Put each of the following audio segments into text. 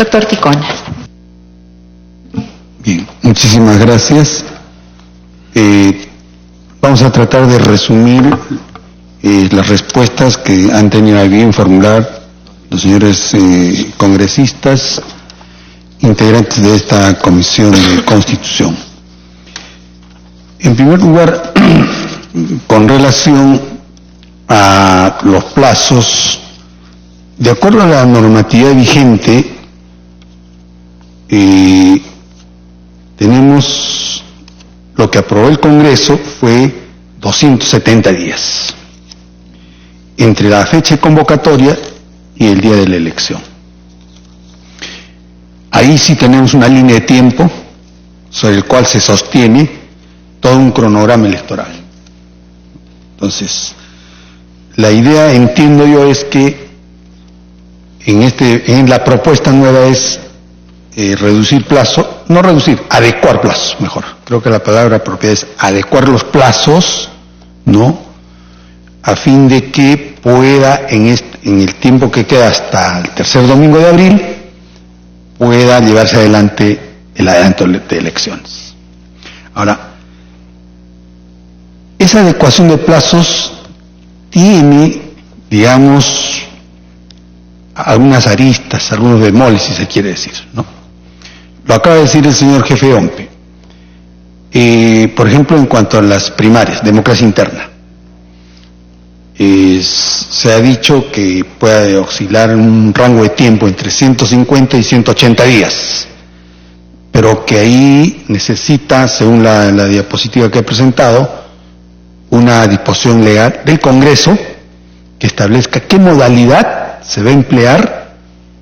Doctor Ticona. Bien, muchísimas gracias. Vamos a tratar de resumir las respuestas que han tenido a bien formular los señores congresistas, integrantes de esta Comisión de Constitución. En primer lugar, con relación a los plazos, de acuerdo a la normatividad vigente, tenemos lo que aprobó el Congreso fue 270 días entre la fecha de convocatoria y el día de la elección. Ahí sí tenemos una línea de tiempo sobre el cual se sostiene todo un cronograma electoral. Entonces, la idea, entiendo yo, es que en la propuesta nueva es reducir plazo, no reducir, adecuar plazos, mejor. Creo que la palabra apropiada es adecuar los plazos, ¿no? A fin de que pueda, en el tiempo que queda hasta el tercer domingo de abril, pueda llevarse adelante el adelanto de elecciones. Ahora, esa adecuación de plazos tiene, digamos, algunas aristas, algunos bemoles, si se quiere decir, ¿no? Lo acaba de decir el señor jefe de OMPE. Por ejemplo, en cuanto a las primarias, democracia interna, se ha dicho que puede oscilar en un rango de tiempo entre 150 y 180 días, pero que ahí necesita, según la diapositiva que he presentado, una disposición legal del Congreso que establezca qué modalidad se va a emplear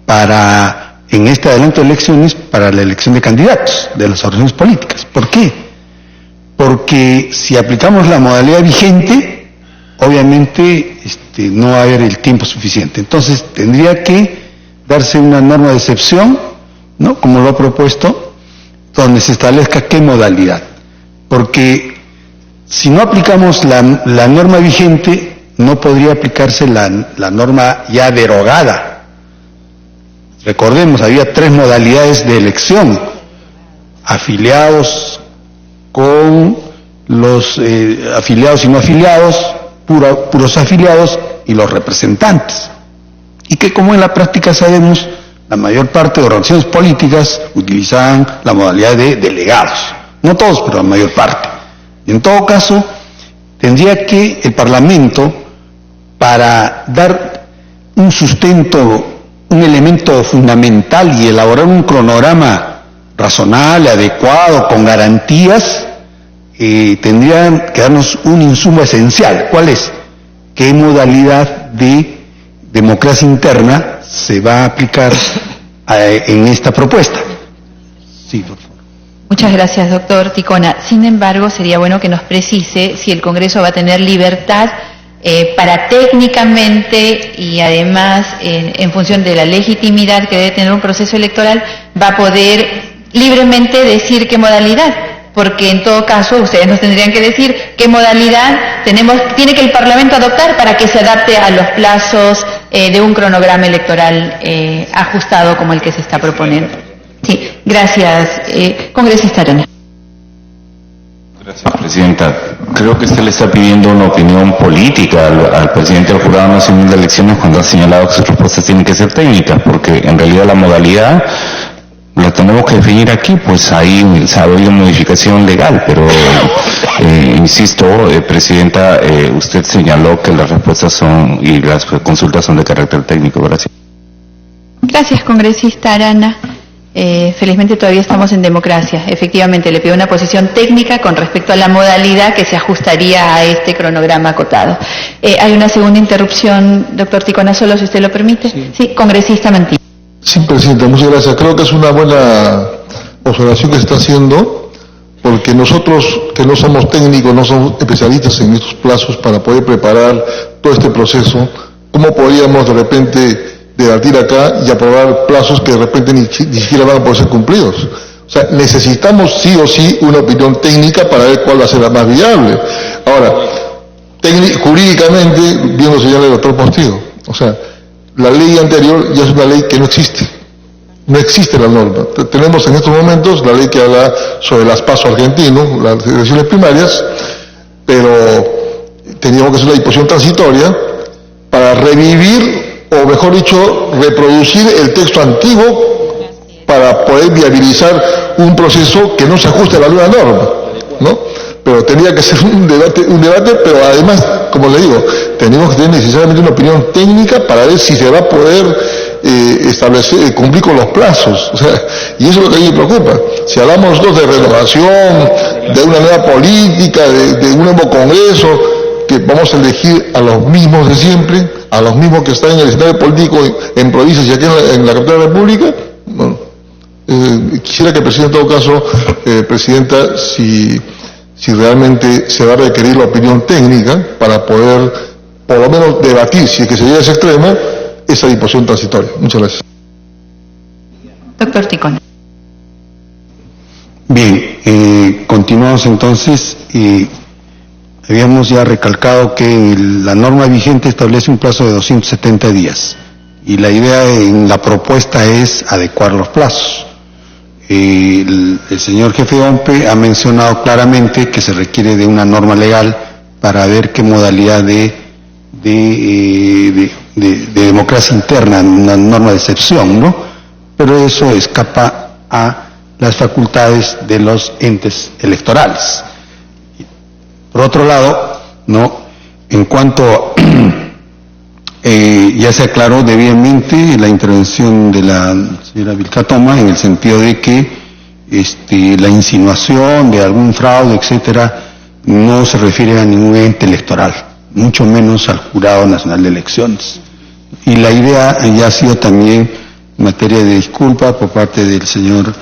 para, en este adelanto de elecciones, para la elección de candidatos de las organizaciones políticas. ¿Por qué? Porque si aplicamos la modalidad vigente, obviamente no va a haber el tiempo suficiente. Entonces tendría que darse una norma de excepción, ¿no?, como lo ha propuesto, donde se establezca qué modalidad. Porque si no aplicamos la norma vigente, no podría aplicarse la norma ya derogada. Recordemos, había 3 modalidades de elección: afiliados, con los afiliados y no afiliados, puros afiliados y los representantes. Y que, como en la práctica sabemos, la mayor parte de organizaciones políticas utilizaban la modalidad de delegados. No todos, pero la mayor parte. En todo caso, tendría que el Parlamento, para dar un sustento, un elemento fundamental y elaborar un cronograma razonable, adecuado, con garantías, tendrían que darnos un insumo esencial. ¿Cuál es? ¿Qué modalidad de democracia interna se va a aplicar en esta propuesta? Sí, por favor. Muchas gracias, doctor Ticona. Sin embargo, sería bueno que nos precise si el Congreso va a tener libertad para técnicamente y además en función de la legitimidad que debe tener un proceso electoral, va a poder libremente decir qué modalidad. Porque en todo caso ustedes nos tendrían que decir qué modalidad tiene que el Parlamento adoptar para que se adapte a los plazos de un cronograma electoral ajustado como el que se está proponiendo. Sí, gracias. Congresista Arana. Gracias, Presidenta. Creo que usted le está pidiendo una opinión política al presidente del Jurado Nacional de Elecciones cuando ha señalado que sus respuestas tienen que ser técnicas, porque en realidad la modalidad la tenemos que definir aquí, pues ahí se ha habido modificación legal, pero insisto, Presidenta, usted señaló que las respuestas son y las consultas son de carácter técnico. Gracias. Gracias, congresista Arana. Felizmente todavía estamos en democracia. Efectivamente, le pido una posición técnica con respecto a la modalidad que se ajustaría a este cronograma acotado. Hay una segunda interrupción, doctor Ticona, solo si usted lo permite. Sí, congresista Mantilla. Sí, Presidenta, muchas gracias. Creo que es una buena observación que se está haciendo, porque nosotros, que no somos técnicos, no somos especialistas en estos plazos para poder preparar todo este proceso, ¿cómo podríamos de repente debatir acá y aprobar plazos que de repente ni siquiera van a poder ser cumplidos? O sea, necesitamos sí o sí una opinión técnica para ver cuál va a ser la más viable. Ahora, jurídicamente, bien lo señala el doctor Postigo, o sea, la ley anterior ya es una ley que no existe. No existe la norma. Tenemos en estos momentos la ley que habla sobre las PASO argentinos, las elecciones primarias, pero teníamos que hacer una disposición transitoria para revivir, o mejor dicho, reproducir el texto antiguo para poder viabilizar un proceso que no se ajuste a la nueva norma, ¿no? Pero tenía que ser un debate, pero además, como le digo, tenemos que tener necesariamente una opinión técnica para ver si se va a poder establecer, cumplir con los plazos. O sea, y eso es lo que a mí me preocupa. Si hablamos nosotros de renovación, de una nueva política, de un nuevo Congreso, que vamos a elegir a los mismos de siempre, a los mismos que están en el escenario político en provincias y aquí en la capital de la República, bueno, quisiera que el presidente, en todo caso, presidenta, si realmente se va a requerir la opinión técnica para poder, por lo menos, debatir, si es que se llega a ese extremo, esa disposición transitoria. Muchas gracias. Doctor Ticona. Bien, continuamos entonces. Habíamos ya recalcado que la norma vigente establece un plazo de 270 días y la idea en la propuesta es adecuar los plazos. El señor jefe de OMPE ha mencionado claramente que se requiere de una norma legal para ver qué modalidad de democracia interna, una norma de excepción, ¿no? Pero eso escapa a las facultades de los entes electorales. Por otro lado, ¿no? En cuanto ya se aclaró debidamente la intervención de la señora Vilcatoma en el sentido de que la insinuación de algún fraude, etcétera, no se refiere a ningún ente electoral, mucho menos al Jurado Nacional de Elecciones. Y la idea ya ha sido también materia de disculpa por parte del señor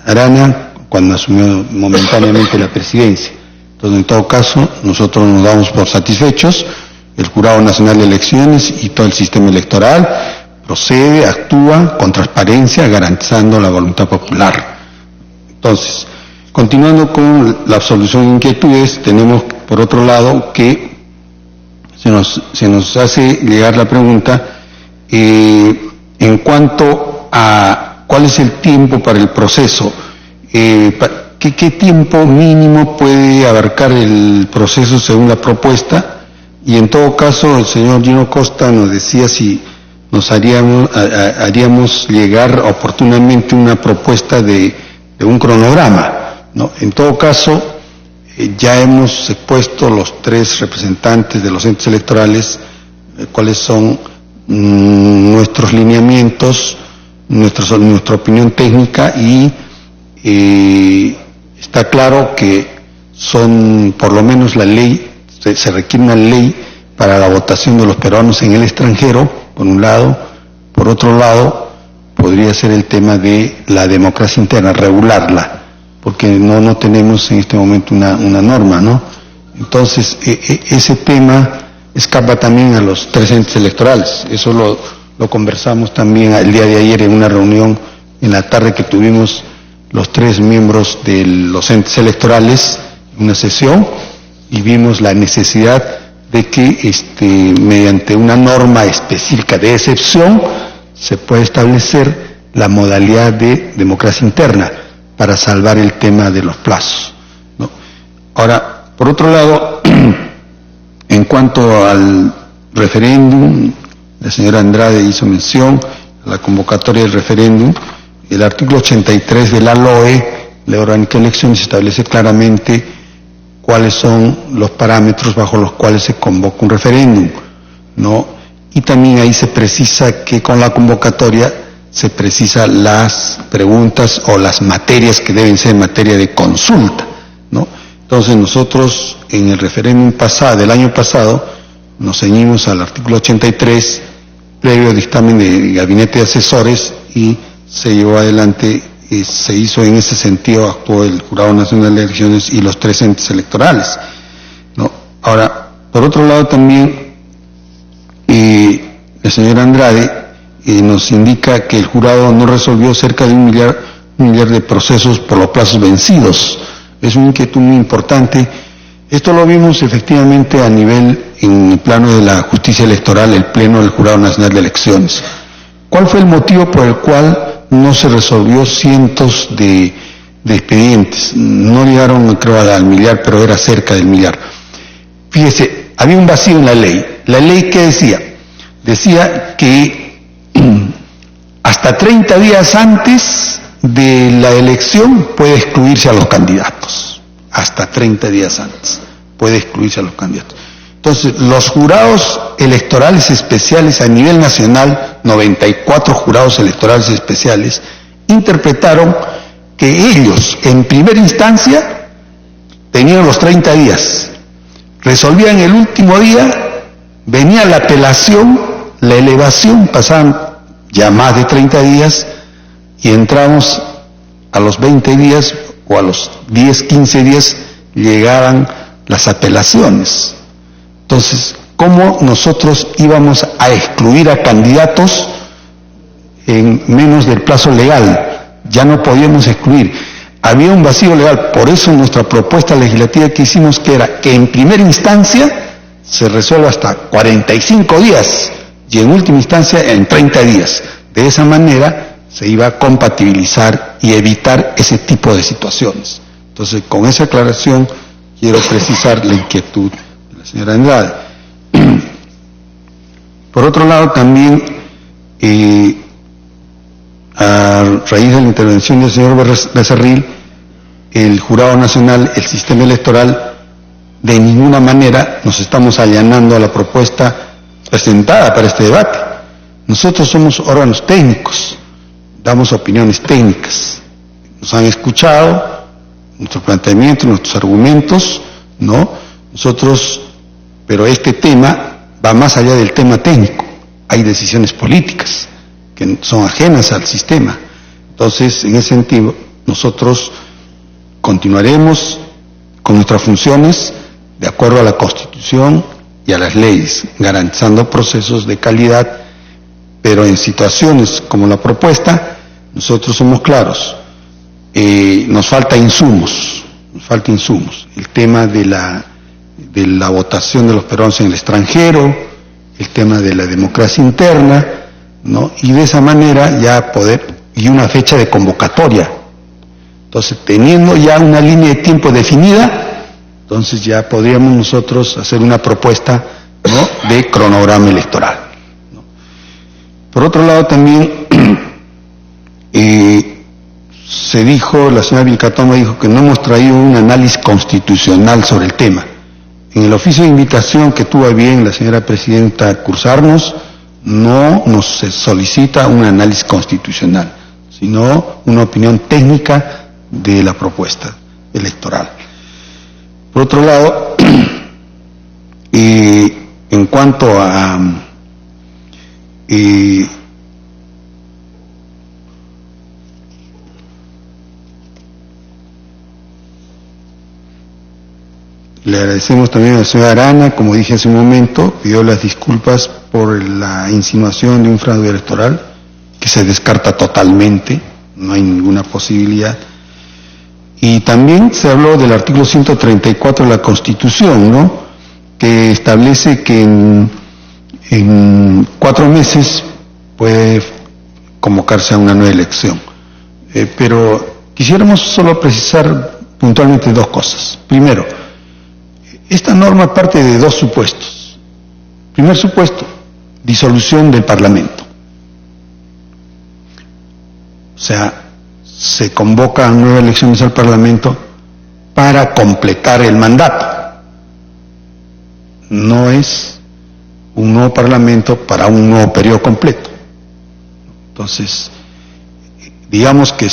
Arana cuando asumió momentáneamente la presidencia. Entonces, en todo caso, nosotros nos damos por satisfechos. El Jurado Nacional de Elecciones y todo el sistema electoral procede, actúa con transparencia, garantizando la voluntad popular. Entonces, continuando con la absolución de inquietudes, tenemos por otro lado que se nos hace llegar la pregunta en cuanto a cuál es el tiempo para el proceso. ¿Qué tiempo mínimo puede abarcar el proceso según la propuesta? Y en todo caso, el señor Gino Costa nos decía si nos haríamos llegar oportunamente una propuesta de un cronograma, ¿no? En todo caso, ya hemos expuesto los tres representantes de los entes electorales, cuáles son nuestros lineamientos, nuestra opinión técnica y está claro que son, por lo menos la ley, se requiere una ley para la votación de los peruanos en el extranjero, por un lado. Por otro lado, podría ser el tema de la democracia interna, regularla, porque no tenemos en este momento una norma, ¿no? Entonces, ese tema escapa también a los tres entes electorales. Eso lo conversamos también el día de ayer en una reunión en la tarde que tuvimos los tres miembros de los entes electorales, una sesión, y vimos la necesidad de que mediante una norma específica de excepción se puede establecer la modalidad de democracia interna para salvar el tema de los plazos, ¿no? Ahora, por otro lado, en cuanto al referéndum, la señora Andrade hizo mención a la convocatoria del referéndum. El artículo 83 de la LOE, Ley Orgánica de Elecciones, establece claramente cuáles son los parámetros bajo los cuales se convoca un referéndum, ¿no? Y también ahí se precisa que con la convocatoria se precisan las preguntas o las materias que deben ser materia de consulta, ¿no? Entonces nosotros en el referéndum del año pasado nos ceñimos al artículo 83, previo dictamen de gabinete de asesores, y se llevó adelante. Se hizo en ese sentido, actuó el Jurado Nacional de Elecciones y los tres entes electorales, ¿no? Ahora, por otro lado también, la señora Andrade nos indica que el jurado no resolvió cerca de un millar de procesos por los plazos vencidos. Es una inquietud muy importante. Esto lo vimos efectivamente en el plano de la justicia electoral, el Pleno del Jurado Nacional de Elecciones. ¿Cuál fue el motivo por el cual no se resolvió cientos de expedientes? No llegaron, creo, al millar, pero era cerca del millar. Fíjese, había un vacío en la ley. ¿La ley qué decía? Decía que hasta 30 días antes de la elección puede excluirse a los candidatos. Hasta 30 días antes puede excluirse a los candidatos. Entonces, los jurados electorales especiales a nivel nacional, 94 jurados electorales especiales, interpretaron que ellos, en primera instancia, tenían los 30 días. Resolvían el último día, venía la apelación, la elevación, pasaban ya más de 30 días y entramos a los 20 días o a los 10, 15 días llegaban las apelaciones. Entonces, ¿cómo nosotros íbamos a excluir a candidatos en menos del plazo legal? Ya no podíamos excluir. Había un vacío legal, por eso nuestra propuesta legislativa que hicimos que era que en primera instancia se resuelva hasta 45 días y en última instancia en 30 días. De esa manera se iba a compatibilizar y evitar ese tipo de situaciones. Entonces, con esa aclaración quiero precisar la inquietud de la señora Andrade. Por otro lado, también, a raíz de la intervención del señor Becerril, el Jurado Nacional, el sistema electoral, de ninguna manera nos estamos allanando a la propuesta presentada para este debate. Nosotros somos órganos técnicos, damos opiniones técnicas. Nos han escuchado nuestros planteamientos, nuestros argumentos, ¿no? Nosotros, pero este tema va más allá del tema técnico. Hay decisiones políticas que son ajenas al sistema. Entonces, en ese sentido, nosotros continuaremos con nuestras funciones de acuerdo a la Constitución y a las leyes, garantizando procesos de calidad, pero en situaciones como la propuesta, nosotros somos claros, nos falta insumos. El tema de la votación de los peruanos en el extranjero, el tema de la democracia interna, ¿no? Y de esa manera ya y una fecha de convocatoria. Entonces, teniendo ya una línea de tiempo definida, entonces ya podríamos nosotros hacer una propuesta, ¿no?, de cronograma electoral, ¿no? Por otro lado también, se dijo, la señora Vilcatoma dijo que no hemos traído un análisis constitucional sobre el tema. En el oficio de invitación que tuvo a bien la señora presidenta cursarnos, no nos solicita un análisis constitucional, sino una opinión técnica de la propuesta electoral. Por otro lado, en cuanto a le agradecemos también a la señora Arana, como dije hace un momento, pidió las disculpas por la insinuación de un fraude electoral, que se descarta totalmente, no hay ninguna posibilidad. Y también se habló del artículo 134 de la Constitución, ¿no?, que establece que en 4 meses puede convocarse a una nueva elección. Pero quisiéramos solo precisar puntualmente 2 cosas. Primero, esta norma parte de 2 supuestos. Primer supuesto, disolución del Parlamento. O sea, se convoca a nuevas elecciones al Parlamento para completar el mandato. No es un nuevo Parlamento para un nuevo periodo completo. Entonces, digamos que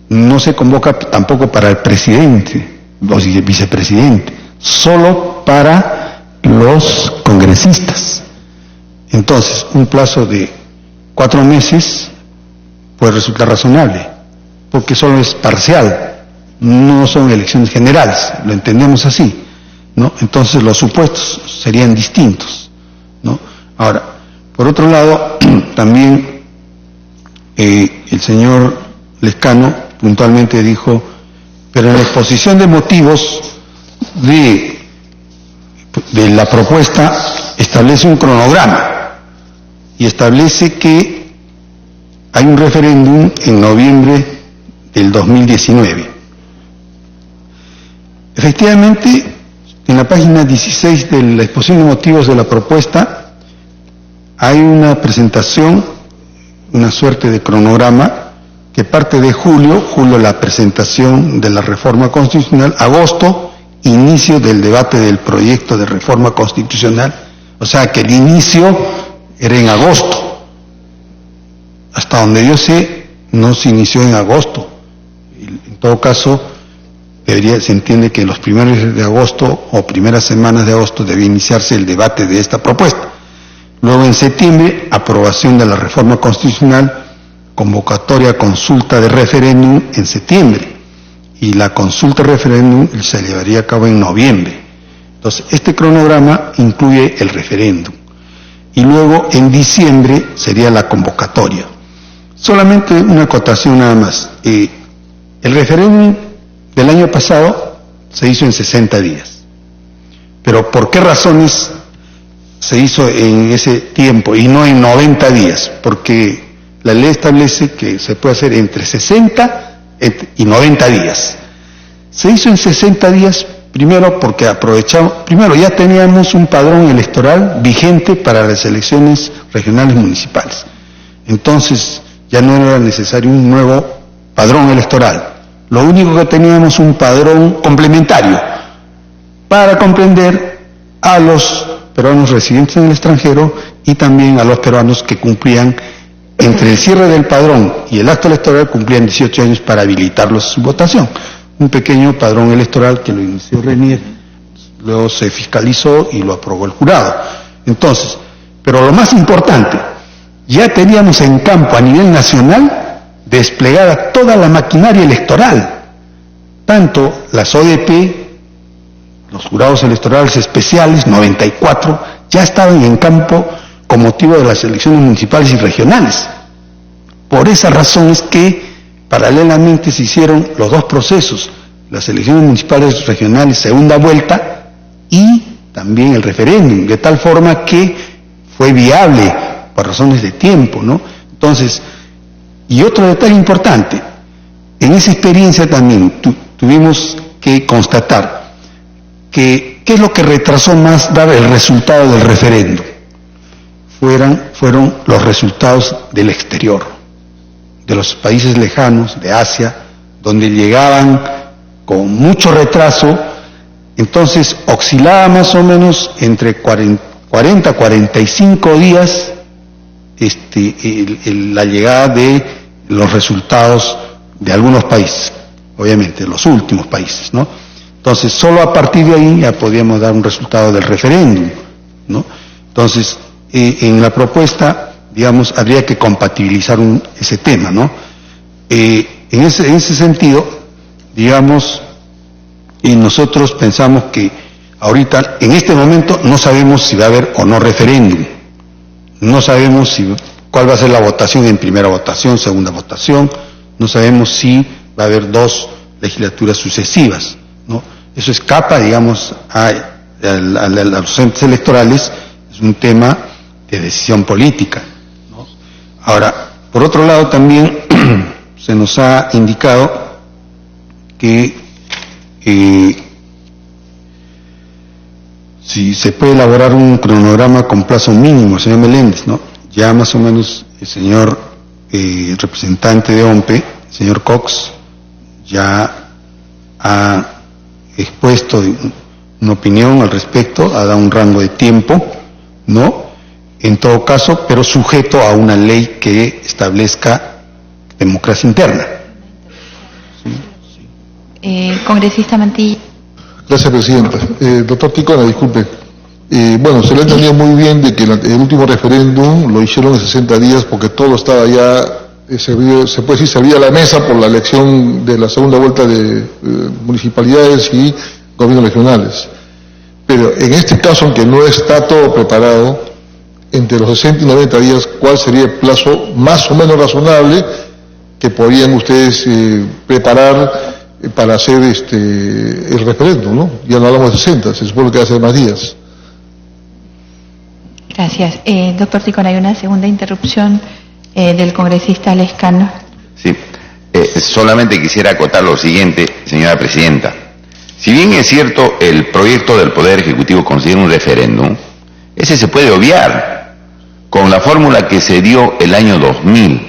no se convoca tampoco para el presidente o el vicepresidente, solo para los congresistas. Entonces, un plazo de 4 meses puede resultar razonable, porque solo es parcial, no son elecciones generales, lo entendemos así, ¿no? Entonces los supuestos serían distintos, ¿no? Ahora, por otro lado, también el señor Lescano puntualmente dijo, pero en la exposición de motivos de la propuesta establece un cronograma y establece que hay un referéndum en noviembre del 2019. Efectivamente, en la página 16 de la exposición de motivos de la propuesta hay una presentación, una suerte de cronograma que parte de julio la presentación de la reforma constitucional, agosto, inicio del debate del proyecto de reforma constitucional, o sea que el inicio era en agosto. Hasta donde yo sé, no se inició en agosto. En todo caso, se entiende que en los primeros días de agosto o primeras semanas de agosto debía iniciarse el debate de esta propuesta. Luego en septiembre, aprobación de la reforma constitucional, convocatoria consulta de referéndum en septiembre, y la consulta de referéndum se llevaría a cabo en noviembre. Entonces, este cronograma incluye el referéndum. Y luego en diciembre sería la convocatoria. Solamente una acotación nada más. El referéndum del año pasado se hizo en 60 días. Pero ¿por qué razones se hizo en ese tiempo y no en 90 días? Porque la ley establece que se puede hacer entre 60 y 90 días. Se hizo en 60 días, primero porque ya teníamos un padrón electoral vigente para las elecciones regionales municipales. Entonces, ya no era necesario un nuevo padrón electoral. Lo único que teníamos un padrón complementario para comprender a los peruanos residentes en el extranjero y también a los peruanos que cumplían, entre el cierre del padrón y el acto electoral, cumplían 18 años para habilitarlos a su votación. Un pequeño padrón electoral que lo inició Renier, luego se fiscalizó y lo aprobó el jurado. Entonces, pero lo más importante, ya teníamos en campo a nivel nacional desplegada toda la maquinaria electoral, tanto las ODP, los jurados electorales especiales, 94, ya estaban en campo con motivo de las elecciones municipales y regionales. Por esa razón es que paralelamente se hicieron los dos procesos, las elecciones municipales regionales segunda vuelta y también el referéndum, de tal forma que fue viable por razones de tiempo, ¿no? Entonces, y otro detalle importante, en esa experiencia también tuvimos que constatar que ¿qué es lo que retrasó más dar el resultado del referéndum? Fueron los resultados del exterior, de los países lejanos, de Asia, donde llegaban con mucho retraso. Entonces oscilaba más o menos entre 40 a 45 días la llegada de los resultados de algunos países, obviamente los últimos países, ¿no? Entonces solo a partir de ahí ya podíamos dar un resultado del referéndum, ¿no? Entonces en la propuesta, digamos, habría que compatibilizar ese tema, ¿no? En ese sentido, digamos, nosotros pensamos que ahorita, en este momento, no sabemos si va a haber o no referéndum. No sabemos cuál va a ser la votación en primera votación, segunda votación. No sabemos si va a haber dos legislaturas sucesivas, ¿no? Eso escapa, digamos, a los entes electorales. Es un tema de decisión política, ¿no? Ahora, por otro lado, también se nos ha indicado que si se puede elaborar un cronograma con plazo mínimo, señor Meléndez, ¿no? Ya más o menos el señor representante de OMPE, el señor Cox, ya ha expuesto una opinión al respecto, ha dado un rango de tiempo, ¿no? En todo caso, pero sujeto a una ley que establezca democracia interna. Congresista Mantilla. Gracias, Presidenta. Doctor Ticona, disculpe. Bueno, se le ha entendido muy bien de que el último referéndum lo hicieron en 60 días porque todo estaba ya, se puede decir, servía a la mesa por la elección de la segunda vuelta de municipalidades y gobiernos regionales. Pero en este caso, aunque no está todo preparado, entre los 60 y 90 días, ¿cuál sería el plazo más o menos razonable que podrían ustedes preparar para hacer el referéndum, ¿no? Ya no hablamos de 60, se supone que va a ser más días. Gracias. Doctor Ticona, hay una segunda interrupción del congresista Lescano. Sí, solamente quisiera acotar lo siguiente, señora presidenta. Si bien es cierto el proyecto del Poder Ejecutivo considera un referéndum, ese se puede obviar con la fórmula que se dio el año 2000.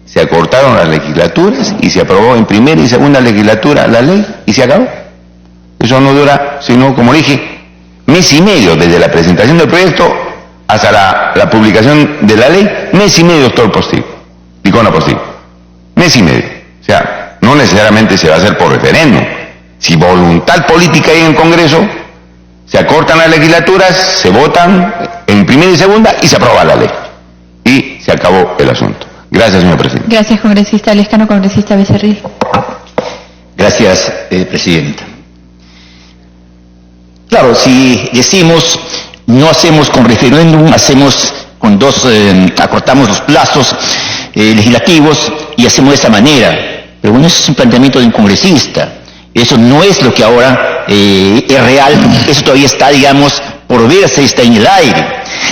Se acortaron las legislaturas y se aprobó en primera y segunda legislatura la ley y se acabó. Eso no dura, sino, como dije, mes y medio desde la presentación del proyecto hasta la publicación de la ley, mes y medio, doctor Postigo, Ticona Postigo, mes y medio. O sea, no necesariamente se va a hacer por referéndum. Si voluntad política hay en el Congreso, se acortan las legislaturas, se votan en primera y segunda y se aprueba la ley. Y se acabó el asunto. Gracias, señor presidente. Gracias, congresista Lescano. Congresista Becerril. Gracias, presidenta. Claro, si decimos no hacemos con referéndum, hacemos con acortamos los plazos legislativos y hacemos de esa manera. Pero bueno, eso es un planteamiento de un congresista. Eso no es lo que ahora es real, eso todavía está, digamos, por verse, está en el aire.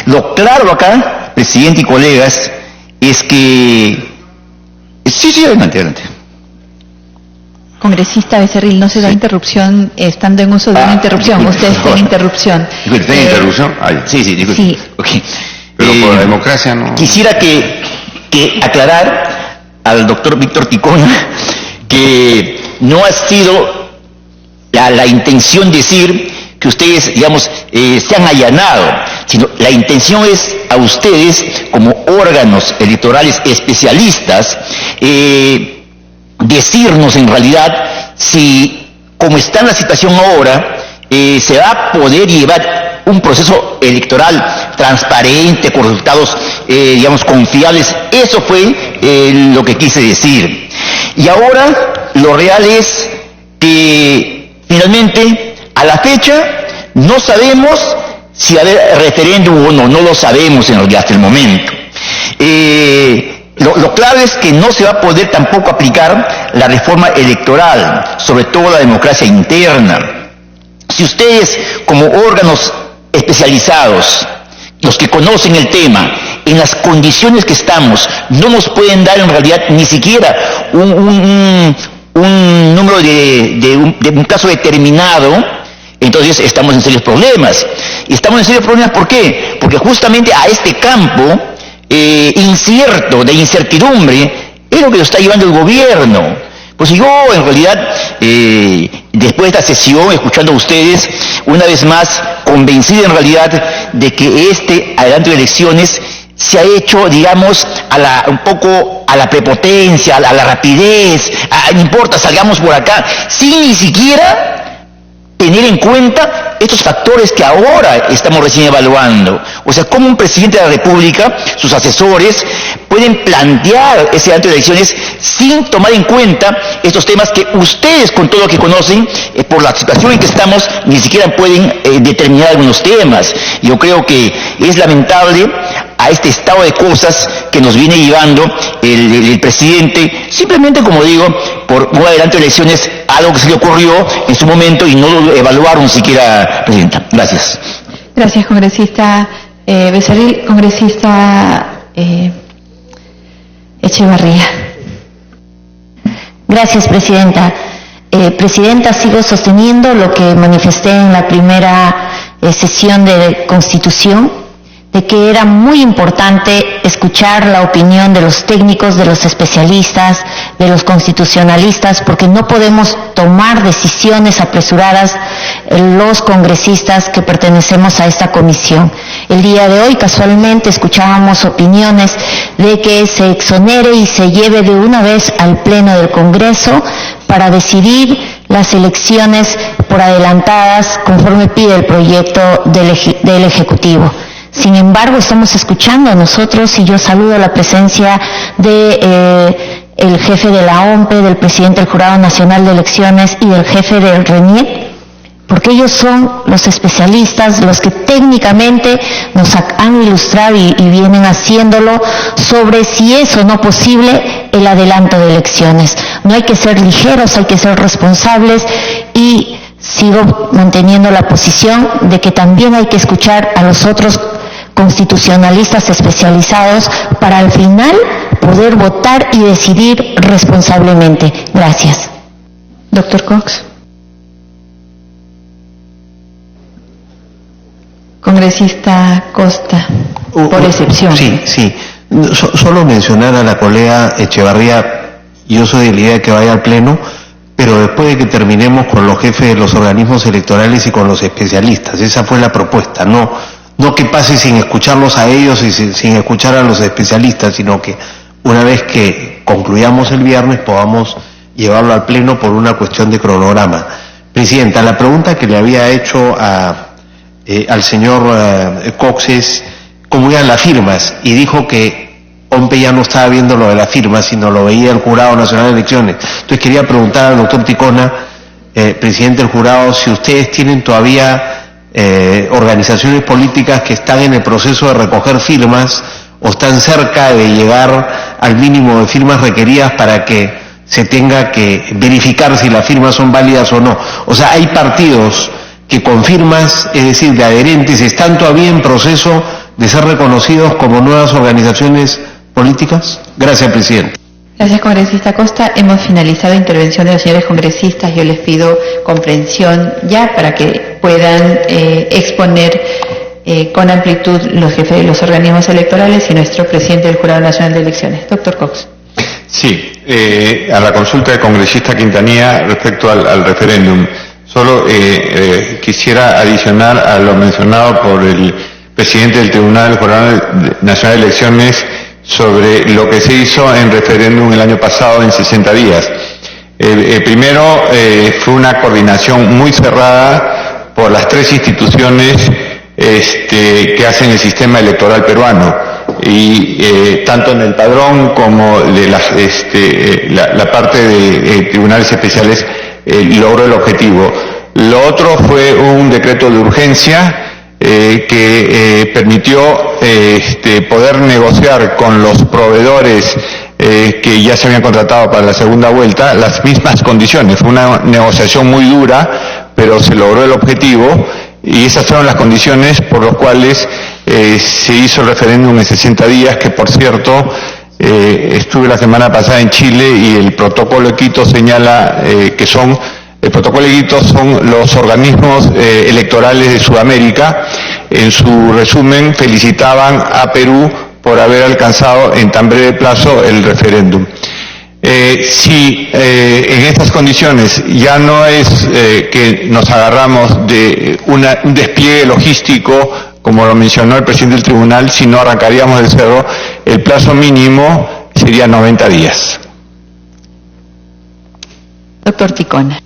Lo claro acá, presidente y colegas, es que... Sí, adelante. Congresista Becerril, no se da interrupción estando en uso de una interrupción. Usted está en interrupción. ¿Está en interrupción? Sí, disculpe. Sí. Okay. Pero por la democracia no... Quisiera que aclarar al doctor Víctor Ticona que no ha sido la intención decir que ustedes, digamos, se han allanado, sino la intención es a ustedes, como órganos electorales especialistas, decirnos en realidad si, como está en la situación ahora, se va a poder llevar un proceso electoral transparente, con resultados, digamos, confiables. Eso fue lo que quise decir. Y ahora lo real es que finalmente, a la fecha, no sabemos si va a haber referéndum o no lo sabemos en realidad hasta el momento. Lo claro es que no se va a poder tampoco aplicar la reforma electoral, sobre todo la democracia interna. Si ustedes, como órganos especializados, los que conocen el tema, en las condiciones que estamos, no nos pueden dar en realidad ni siquiera un número de un caso determinado, entonces estamos en serios problemas. Y estamos en serios problemas, ¿por qué? Porque justamente a este campo incierto, de incertidumbre, es lo que lo está llevando el gobierno. Pues yo, en realidad, después de esta sesión, escuchando a ustedes, una vez más, convencido en realidad de que este adelanto de elecciones se ha hecho, digamos, un poco a la prepotencia, a la rapidez, no importa, salgamos por acá, sin ni siquiera tener en cuenta estos factores que ahora estamos recién evaluando. O sea, cómo un presidente de la República, sus asesores, pueden plantear ese adelanto de elecciones sin tomar en cuenta estos temas que ustedes, con todo lo que conocen, por la situación en que estamos, ni siquiera pueden determinar algunos temas. Yo creo que es lamentable a este estado de cosas que nos viene llevando el presidente, simplemente, como digo, por un adelanto de elecciones, algo que se le ocurrió en su momento y no lo evaluaron siquiera, presidenta. Gracias. Gracias, congresista Becerril. Congresista Echevarría. Gracias, presidenta. Presidenta, sigo sosteniendo lo que manifesté en la primera sesión de Constitución, de que era muy importante escuchar la opinión de los técnicos, de los especialistas, de los constitucionalistas, porque no podemos tomar decisiones apresuradas los congresistas que pertenecemos a esta comisión. El día de hoy, casualmente, escuchábamos opiniones de que se exonere y se lleve de una vez al Pleno del Congreso para decidir las elecciones por adelantadas, conforme pide el proyecto del Ejecutivo. Sin embargo, estamos escuchando a nosotros, y yo saludo la presencia de el jefe de la OMPE, del presidente del Jurado Nacional de Elecciones y del jefe del RENIEC, porque ellos son los especialistas, los que técnicamente nos han ilustrado y vienen haciéndolo sobre si es o no posible el adelanto de elecciones. No hay que ser ligeros, hay que ser responsables, y sigo manteniendo la posición de que también hay que escuchar a los otros constitucionalistas especializados para al final poder votar y decidir responsablemente. Gracias. Doctor Cox. Congresista Costa, por excepción. Sí. Solo mencionar a la colega Echevarría, yo soy de la idea de que vaya al Pleno, pero después de que terminemos con los jefes de los organismos electorales y con los especialistas. Esa fue la propuesta, no que pase sin escucharlos a ellos y sin escuchar a los especialistas, sino que una vez que concluyamos el viernes podamos llevarlo al Pleno por una cuestión de cronograma. Presidenta, la pregunta que le había hecho al señor Cox es cómo iban las firmas, y dijo que OMPE ya no estaba viendo lo de las firmas, sino lo veía el Jurado Nacional de Elecciones. Entonces quería preguntar al doctor Ticona, presidente del jurado, si ustedes tienen todavía organizaciones políticas que están en el proceso de recoger firmas o están cerca de llegar al mínimo de firmas requeridas para que se tenga que verificar si las firmas son válidas o no. O sea, hay partidos que con firmas, es decir, de adherentes, están todavía en proceso de ser reconocidos como nuevas organizaciones políticas. Gracias, presidente. Gracias, congresista Costa. Hemos finalizado la intervención de los señores congresistas. Yo les pido comprensión ya para que puedan exponer con amplitud los jefes de los organismos electorales y nuestro presidente del Jurado Nacional de Elecciones. Doctor Cox. Sí, a la consulta del congresista Quintanilla respecto al referéndum. Solo quisiera adicionar a lo mencionado por el presidente del Tribunal del Jurado Nacional de Elecciones sobre lo que se hizo en referéndum el año pasado en 60 días. Primero, fue una coordinación muy cerrada por las tres instituciones que hacen el sistema electoral peruano, y tanto en el padrón como de la parte de tribunales especiales logró el objetivo. Lo otro fue un decreto de urgencia que permitió poder negociar con los proveedores que ya se habían contratado para la segunda vuelta las mismas condiciones. Fue una negociación muy dura, pero se logró el objetivo, y esas fueron las condiciones por las cuales se hizo el referéndum en 60 días, que por cierto estuve la semana pasada en Chile y el protocolo de Quito señala que el protocolo de Quito son los organismos electorales de Sudamérica. En su resumen felicitaban a Perú por haber alcanzado en tan breve plazo el referéndum. Si en estas condiciones ya no es que nos agarramos de un despliegue logístico, como lo mencionó el presidente del tribunal, sino arrancaríamos del cerro, el plazo mínimo sería 90 días. Doctor Ticona.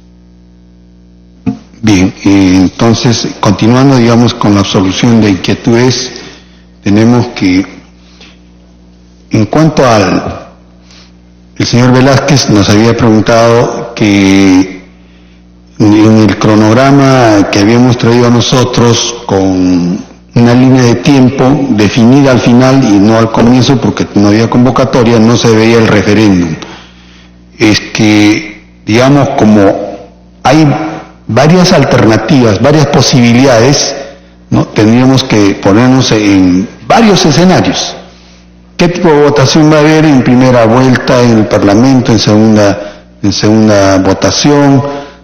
Bien, entonces, continuando, digamos, con la solución de inquietudes, tenemos que, en cuanto el señor Velázquez nos había preguntado que en el cronograma que habíamos traído a nosotros con una línea de tiempo definida al final y no al comienzo porque no había convocatoria, no se veía el referéndum. Es que, digamos, como hay varias alternativas, varias posibilidades, ¿no? Tendríamos que ponernos en varios escenarios. ¿Qué tipo de votación va a haber en primera vuelta en el Parlamento, en segunda votación?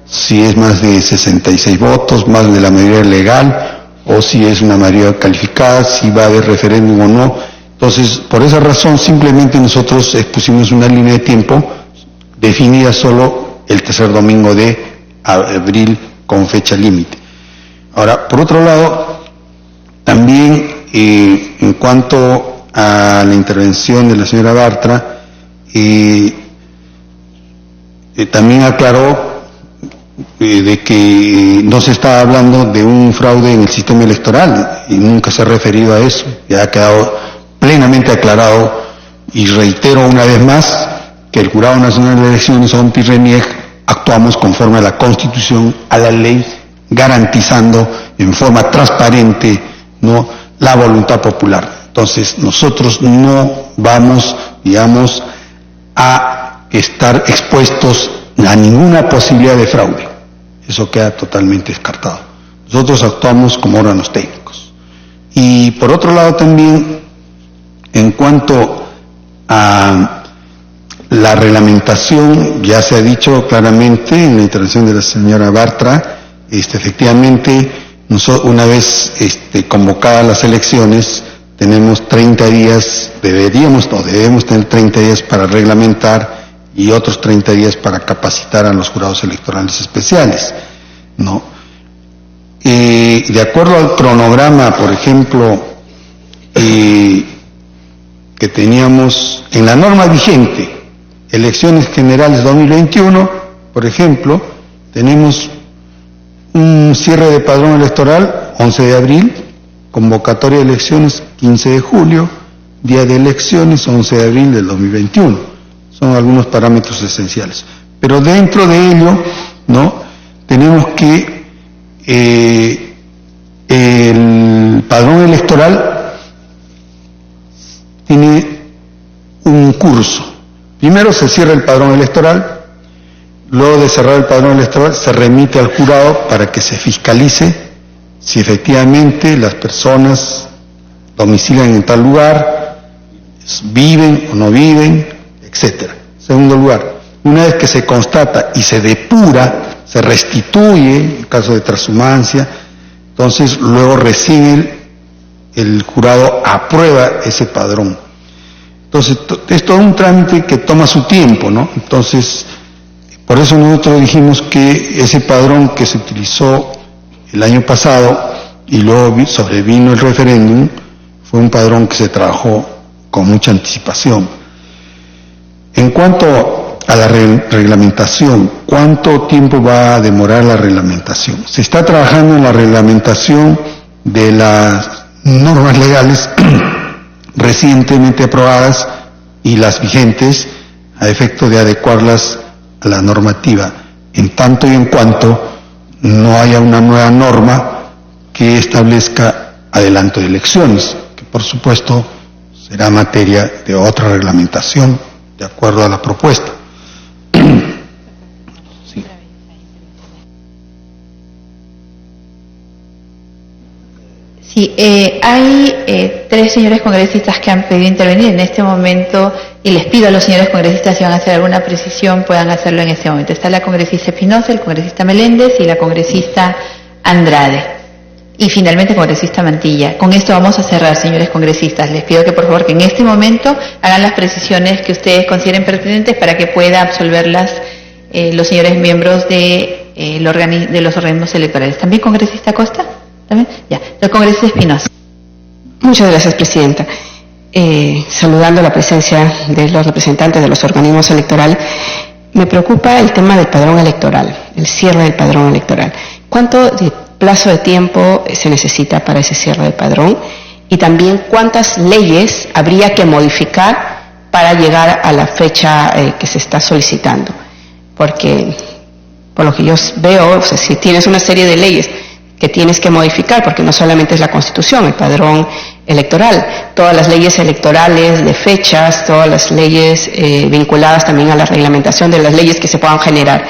Si es más de 66 votos, más de la mayoría legal, o si es una mayoría calificada, si va a haber referéndum o no. Entonces, por esa razón, simplemente nosotros expusimos una línea de tiempo definida solo el tercer domingo de abril con fecha límite. Ahora, por otro lado, también en cuanto a la intervención de la señora Bartra, también aclaró de que no se está hablando de un fraude en el sistema electoral y nunca se ha referido a eso. Ya ha quedado plenamente aclarado, y reitero una vez más que el Jurado Nacional de Elecciones, OMPE y RENIEC, actuamos conforme a la Constitución, a la ley, garantizando en forma transparente, ¿no?, la voluntad popular. Entonces, nosotros no vamos, digamos, a estar expuestos a ninguna posibilidad de fraude. Eso queda totalmente descartado. Nosotros actuamos como órganos técnicos. Y por otro lado también, en cuanto La reglamentación, ya se ha dicho claramente en la intervención de la señora Bartra, efectivamente, una vez convocadas las elecciones, tenemos 30 días, debemos tener 30 días para reglamentar y otros 30 días para capacitar a los jurados electorales especiales, ¿no? De acuerdo al cronograma, por ejemplo, que teníamos en la norma vigente, elecciones generales 2021, por ejemplo, tenemos un cierre de padrón electoral 11 de abril, convocatoria de elecciones 15 de julio, día de elecciones 11 de abril del 2021. Son algunos parámetros esenciales. Pero dentro de ello, ¿no?, tenemos que el padrón electoral tiene un curso. Primero se cierra el padrón electoral, luego de cerrar el padrón electoral se remite al jurado para que se fiscalice si efectivamente las personas domicilian en tal lugar, viven o no viven, etcétera. Segundo lugar, una vez que se constata y se depura, se restituye, en caso de transhumancia, entonces luego recién el jurado aprueba ese padrón. Entonces, es todo un trámite que toma su tiempo, ¿no? Entonces, por eso nosotros dijimos que ese padrón que se utilizó el año pasado y luego sobrevino el referéndum, fue un padrón que se trabajó con mucha anticipación. En cuanto a la reglamentación, ¿cuánto tiempo va a demorar la reglamentación? Se está trabajando en la reglamentación de las normas legales recientemente aprobadas y las vigentes a efecto de adecuarlas a la normativa, en tanto y en cuanto no haya una nueva norma que establezca adelanto de elecciones, que por supuesto será materia de otra reglamentación de acuerdo a la propuesta. Sí. Sí, hay 3 señores congresistas que han pedido intervenir en este momento y les pido a los señores congresistas si van a hacer alguna precisión puedan hacerlo en este momento. Está la congresista Espinosa, el congresista Meléndez y la congresista Andrade. Y finalmente el congresista Mantilla. Con esto vamos a cerrar, señores congresistas. Les pido que por favor que en este momento hagan las precisiones que ustedes consideren pertinentes para que pueda absolverlas los señores miembros de los organismos electorales. ¿También congresista Costa? ¿También? Ya. El congresista Espinosa. Muchas gracias, presidenta. Saludando la presencia de los representantes de los organismos electorales, me preocupa el tema del padrón electoral, el cierre del padrón electoral. ¿Cuánto plazo de tiempo se necesita para ese cierre del padrón? Y también, ¿cuántas leyes habría que modificar para llegar a la fecha que se está solicitando? Porque, por lo que yo veo, o sea, si tienes una serie de leyes que tienes que modificar, porque no solamente es la Constitución, el padrón electoral, todas las leyes electorales de fechas, todas las leyes vinculadas también a la reglamentación de las leyes que se puedan generar.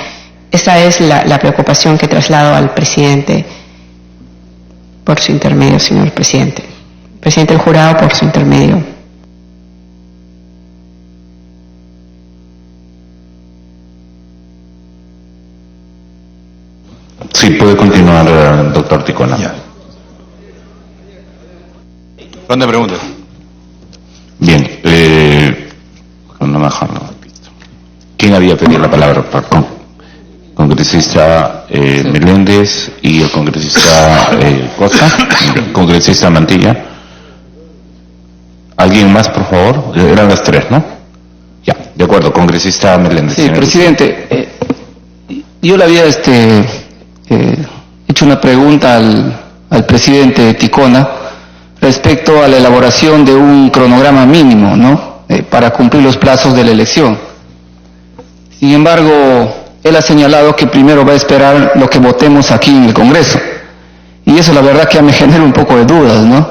Esa es la preocupación que traslado al presidente por su intermedio, señor presidente. Presidente del jurado, por su intermedio. Sí, puede continuar, doctor Ticona. Ya. Ronda de preguntas. Bien, no mejor no. ¿Quién había pedido la palabra? Perdón. Congresista Meléndez y el congresista Costa, congresista Mantilla. ¿Alguien más, por favor? Eran las 3, ¿no? Ya, de acuerdo, congresista Meléndez. Sí, presidente, yo le había hecho una pregunta al presidente Ticona respecto a la elaboración de un cronograma mínimo, ¿no? Para cumplir los plazos de la elección. Sin embargo, él ha señalado que primero va a esperar lo que votemos aquí en el Congreso. Y eso la verdad que me genera un poco de dudas, ¿no?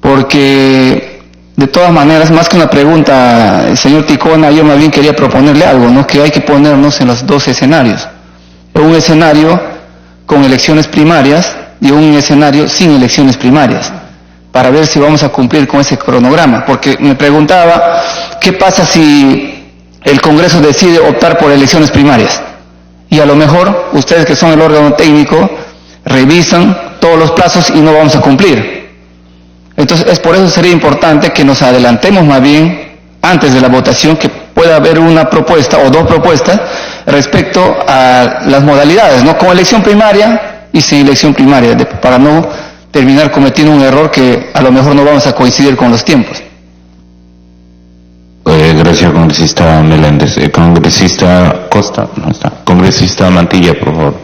Porque, de todas maneras, más que una pregunta, señor Ticona, yo más bien quería proponerle algo, ¿no? Que hay que ponernos en los 2 escenarios. Un escenario con elecciones primarias y un escenario sin elecciones primarias, para ver si vamos a cumplir con ese cronograma. Porque me preguntaba ¿qué pasa si el Congreso decide optar por elecciones primarias? Y a lo mejor ustedes, que son el órgano técnico, revisan todos los plazos y no vamos a cumplir. Entonces, es por eso sería importante que nos adelantemos más bien antes de la votación, que pueda haber una propuesta o dos propuestas respecto a las modalidades, ¿no? Con elección primaria y sin elección primaria, para no terminar cometiendo un error que a lo mejor no vamos a coincidir con los tiempos. Gracias, congresista Meléndez. Congresista Costa, no está. Congresista Mantilla, por favor.